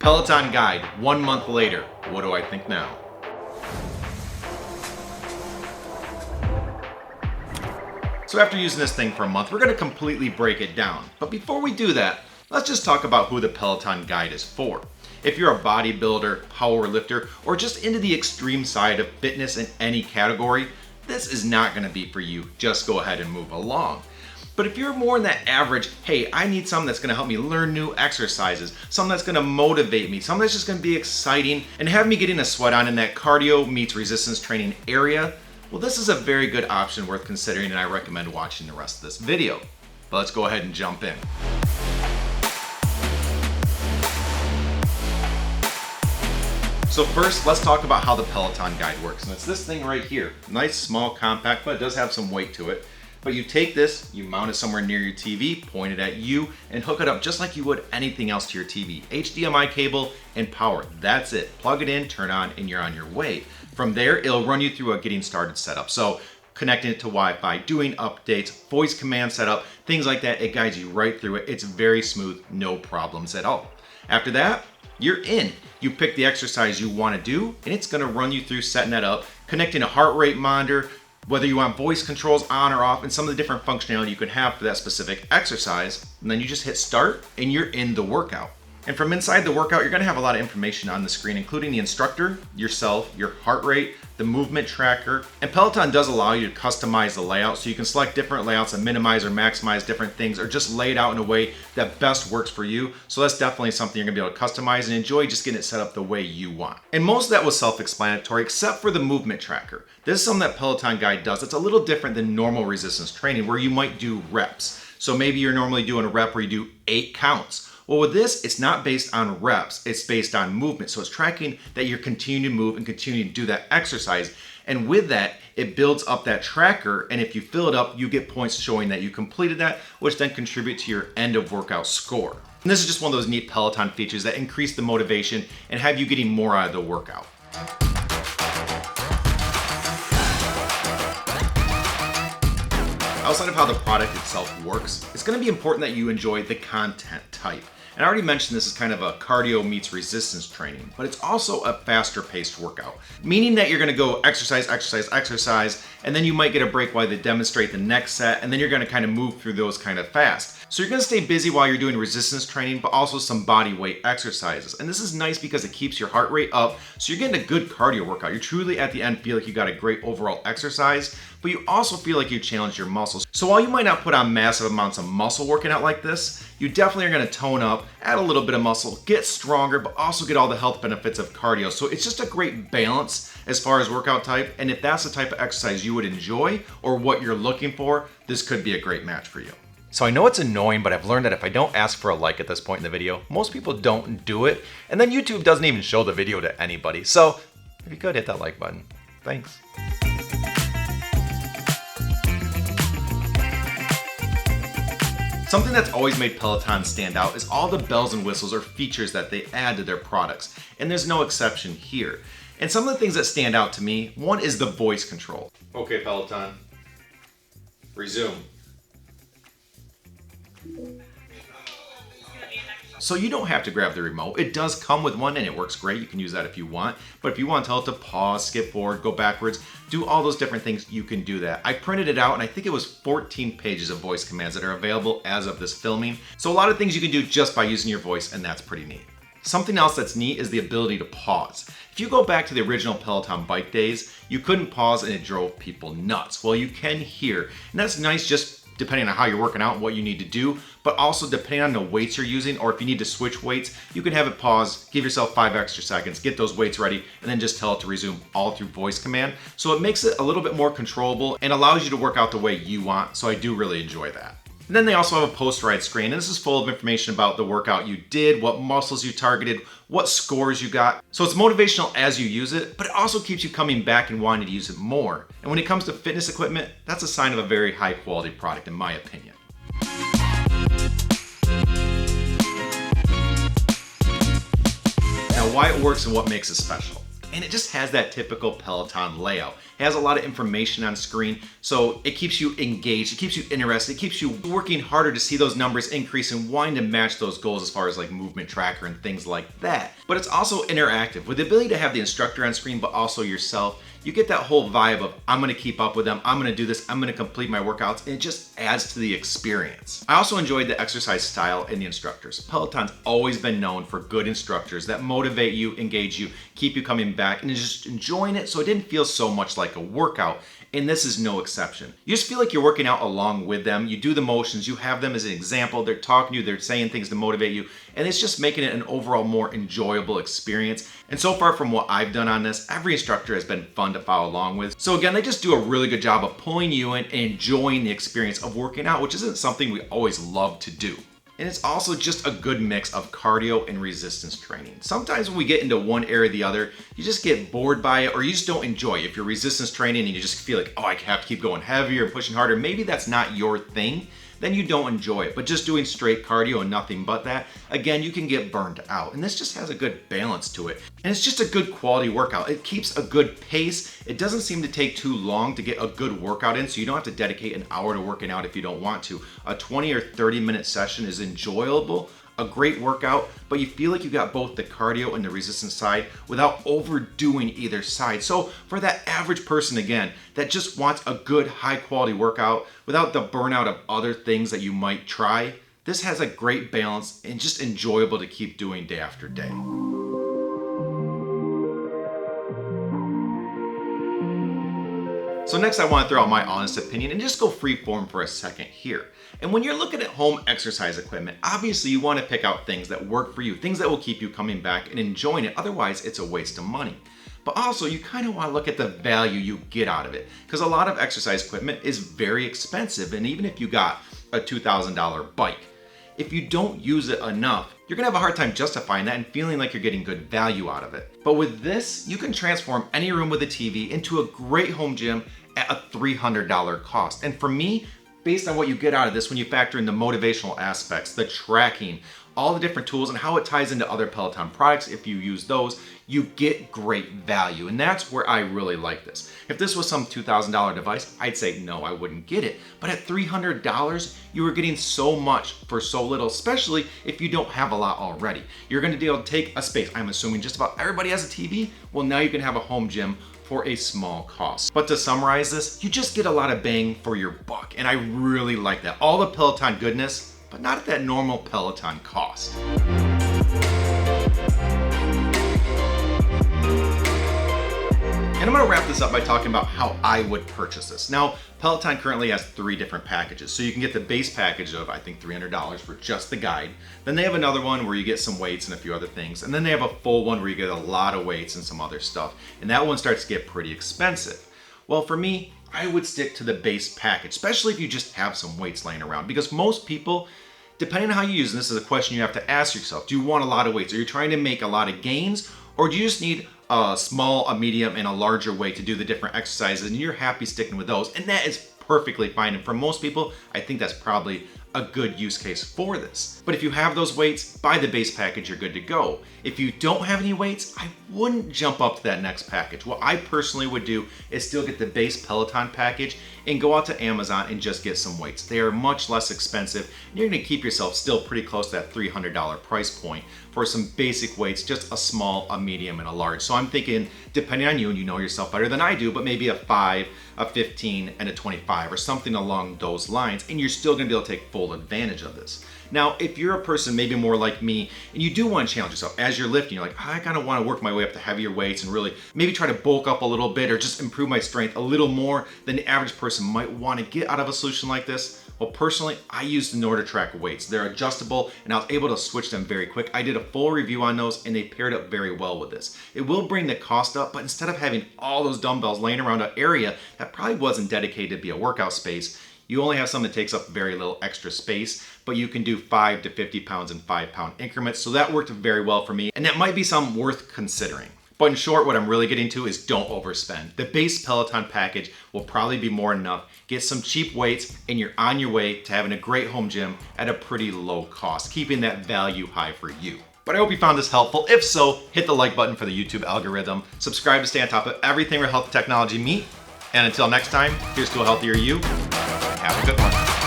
Peloton Guide, 1 month later. What do I think now? So after using this thing for a month, we're going to completely break it down. But before we do that, let's just talk about who the Peloton Guide is for. If you're a bodybuilder, power lifter, or just into the extreme side of fitness in any category, this is not going to be for you. Just go ahead and move along. But if you're more in that average, hey, I need something that's going to help me learn new exercises, something that's going to motivate me, something that's just going to be exciting and have me getting a sweat on in that cardio meets resistance training area, well, this is a very good option worth considering, and I recommend watching the rest of this video. But let's go ahead and jump in. So first, let's talk about how the Peloton Guide works. And it's this thing right here. Nice, small, compact, but it does have some weight to it. But you take this, you mount it somewhere near your TV, point it at you, and hook it up just like you would anything else to your TV. HDMI cable and power, that's it. Plug it in, turn on, and you're on your way. From there, it'll run you through a getting started setup. So connecting it to Wi-Fi, doing updates, voice command setup, things like that, it guides you right through it. It's very smooth, no problems at all. After that, you're in. You pick the exercise you want to do, and it's going to run you through setting that up, connecting a heart rate monitor, whether you want voice controls on or off, and some of the different functionality you can have for that specific exercise. And then you just hit start, and you're in the workout. And from inside the workout, you're going to have a lot of information on the screen, including the instructor, yourself, your heart rate, the movement tracker. And Peloton does allow you to customize the layout, so you can select different layouts and minimize or maximize different things, or just lay it out in a way that best works for you. So that's definitely something you're going to be able to customize and enjoy just getting it set up the way you want. And most of that was self-explanatory, except for the movement tracker. This is something that Peloton Guide does. It's a little different than normal resistance training, where you might do reps. So maybe you're normally doing a rep where you do 8 counts. Well, with this, it's not based on reps, it's based on movement. So it's tracking that you're continuing to move and continuing to do that exercise. And with that, it builds up that tracker. And if you fill it up, you get points showing that you completed that, which then contribute to your end of workout score. And this is just one of those neat Peloton features that increase the motivation and have you getting more out of the workout. Outside of how the product itself works, it's going to be important that you enjoy the content type. And I already mentioned this is kind of a cardio meets resistance training, but it's also a faster paced workout, meaning that you're going to go exercise, exercise, exercise, and then you might get a break while they demonstrate the next set, and then you're going to kind of move through those kind of fast. So you're going to stay busy while you're doing resistance training, but also some body weight exercises. And this is nice because it keeps your heart rate up, so you're getting a good cardio workout. You truly at the end feel like you got a great overall exercise, but you also feel like you challenged your muscles. So while you might not put on massive amounts of muscle working out like this, you definitely are going to tone up, add a little bit of muscle, get stronger, but also get all the health benefits of cardio. So it's just a great balance as far as workout type. And if that's the type of exercise you would enjoy or what you're looking for, this could be a great match for you. So I know it's annoying, but I've learned that if I don't ask for a like at this point in the video, most people don't do it. And then YouTube doesn't even show the video to anybody. So if you could hit that like button, thanks. Something that's always made Peloton stand out is all the bells and whistles or features that they add to their products. And there's no exception here. And some of the things that stand out to me, one is the voice control. Okay, Peloton, resume. So you don't have to grab the remote. It does come with one and it works great. You can use that if you want. But if you want to tell it to pause, skip forward, go backwards, do all those different things, you can do that. I printed it out and I think it was 14 pages of voice commands that are available as of this filming. So a lot of things you can do just by using your voice, and that's pretty neat. Something else that's neat is the ability to pause. If you go back to the original Peloton bike days, you couldn't pause and it drove people nuts. Well, you can here. And that's nice just depending on how you're working out and what you need to do, but also depending on the weights you're using, or if you need to switch weights, you can have it pause, give yourself 5 extra seconds, get those weights ready, and then just tell it to resume all through voice command. So it makes it a little bit more controllable and allows you to work out the way you want. So I do really enjoy that. And then they also have a post-ride screen, and this is full of information about the workout you did, what muscles you targeted, what scores you got. So it's motivational as you use it, but it also keeps you coming back and wanting to use it more. And when it comes to fitness equipment, that's a sign of a very high quality product in my opinion. Now, why it works and what makes it special. and it just has that typical Peloton layout. It has a lot of information on screen, so it keeps you engaged, it keeps you interested, it keeps you working harder to see those numbers increase and wanting to match those goals as far as like movement tracker and things like that. But it's also interactive with the ability to have the instructor on screen, but also yourself. You get that whole vibe of, I'm gonna keep up with them, I'm gonna do this, I'm gonna complete my workouts, and it just adds to the experience. I also enjoyed the exercise style in the instructors. Peloton's always been known for good instructors that motivate you, engage you, keep you coming back, and just enjoying it so it didn't feel so much like a workout. And this is no exception. You just feel like you're working out along with them. You do the motions, you have them as an example, they're talking to you, they're saying things to motivate you, and it's just making it an overall more enjoyable experience. And so far from what I've done on this, every instructor has been fun to follow along with. So again, they just do a really good job of pulling you in and enjoying the experience of working out, which isn't something we always love to do. And it's also just a good mix of cardio and resistance training. Sometimes when we get into one area or the other, you just get bored by it or you just don't enjoy it. If you're resistance training and you just feel like, oh, I have to keep going heavier and pushing harder, maybe that's not your thing, then you don't enjoy it. But just doing straight cardio and nothing but that, again, you can get burned out. And this just has a good balance to it. And it's just a good quality workout. It keeps a good pace. It doesn't seem to take too long to get a good workout in, so you don't have to dedicate an hour to working out if you don't want to. A 20 or 30-minute session is enjoyable, a great workout, but you feel like you got both the cardio and the resistance side without overdoing either side. So for that average person, again, that just wants a good high quality workout without the burnout of other things that you might try, this has a great balance and just enjoyable to keep doing day after day. So next I want to throw out my honest opinion and just go free form for a second here. And when you're looking at home exercise equipment, obviously you want to pick out things that work for you, things that will keep you coming back and enjoying it. Otherwise, it's a waste of money. But also you kind of want to look at the value you get out of it, because a lot of exercise equipment is very expensive. And even if you got a $2,000 bike, if you don't use it enough, you're gonna have a hard time justifying that and feeling like you're getting good value out of it. But with this, you can transform any room with a TV into a great home gym at a $300 cost. And for me, based on what you get out of this, when you factor in the motivational aspects, the tracking, all the different tools and how it ties into other Peloton products, if you use those, you get great value. And that's where I really like this. If this was some $2,000 device, I'd say no, I wouldn't get it. But at $300, you were getting so much for so little, especially if you don't have a lot already. You're gonna be able to take a space. I'm assuming just about everybody has a TV. Well, now you can have a home gym for a small cost. But to summarize this, you just get a lot of bang for your buck. And I really like that. All the Peloton goodness, but not at that normal Peloton cost. And I'm gonna wrap this up by talking about how I would purchase this. Now, Peloton currently has 3 different packages. So you can get the base package of, I think, $300 for just the guide. Then they have another one where you get some weights and a few other things. And then they have a full one where you get a lot of weights and some other stuff. And that one starts to get pretty expensive. Well, for me, I would stick to the base package, especially if you just have some weights laying around. Because most people, depending on how you use, and this is a question you have to ask yourself, do you want a lot of weights? Are you trying to make a lot of gains? Or do you just need a small, a medium, and a larger weight to do the different exercises, and you're happy sticking with those? And that is perfectly fine. And for most people, I think that's probably a good use case for this. But if you have those weights, buy the base package, you're good to go. If you don't have any weights, I wouldn't jump up to that next package. What I personally would do is still get the base Peloton package and go out to Amazon and just get some weights. They are much less expensive, and you're gonna keep yourself still pretty close to that $300 price point for some basic weights, just a small, a medium, and a large. So I'm thinking, depending on you, and you know yourself better than I do, but maybe a 5, a 15, and a 25, or something along those lines, and you're still gonna be able to take full advantage of this. Now, if you're a person maybe more like me, and you do want to challenge yourself as you're lifting, you're like, I kind of want to work my way up to heavier weights and really maybe try to bulk up a little bit or just improve my strength a little more than the average person might want to get out of a solution like this. Well, personally, I use the NordicTrack weights. They're adjustable, and I was able to switch them very quick. I did a full review on those, and they paired up very well with this. It will bring the cost up, but instead of having all those dumbbells laying around an area that probably wasn't dedicated to be a workout space, you only have something that takes up very little extra space, but you can do 5 to 50 pounds in 5-pound increments. So that worked very well for me, and that might be something worth considering. But in short, what I'm really getting to is don't overspend. The base Peloton package will probably be more than enough. Get some cheap weights, and you're on your way to having a great home gym at a pretty low cost, keeping that value high for you. But I hope you found this helpful. If so, hit the like button for the YouTube algorithm. Subscribe to stay on top of everything where health and technology meet. And until next time, here's to a healthier you. Have a good one.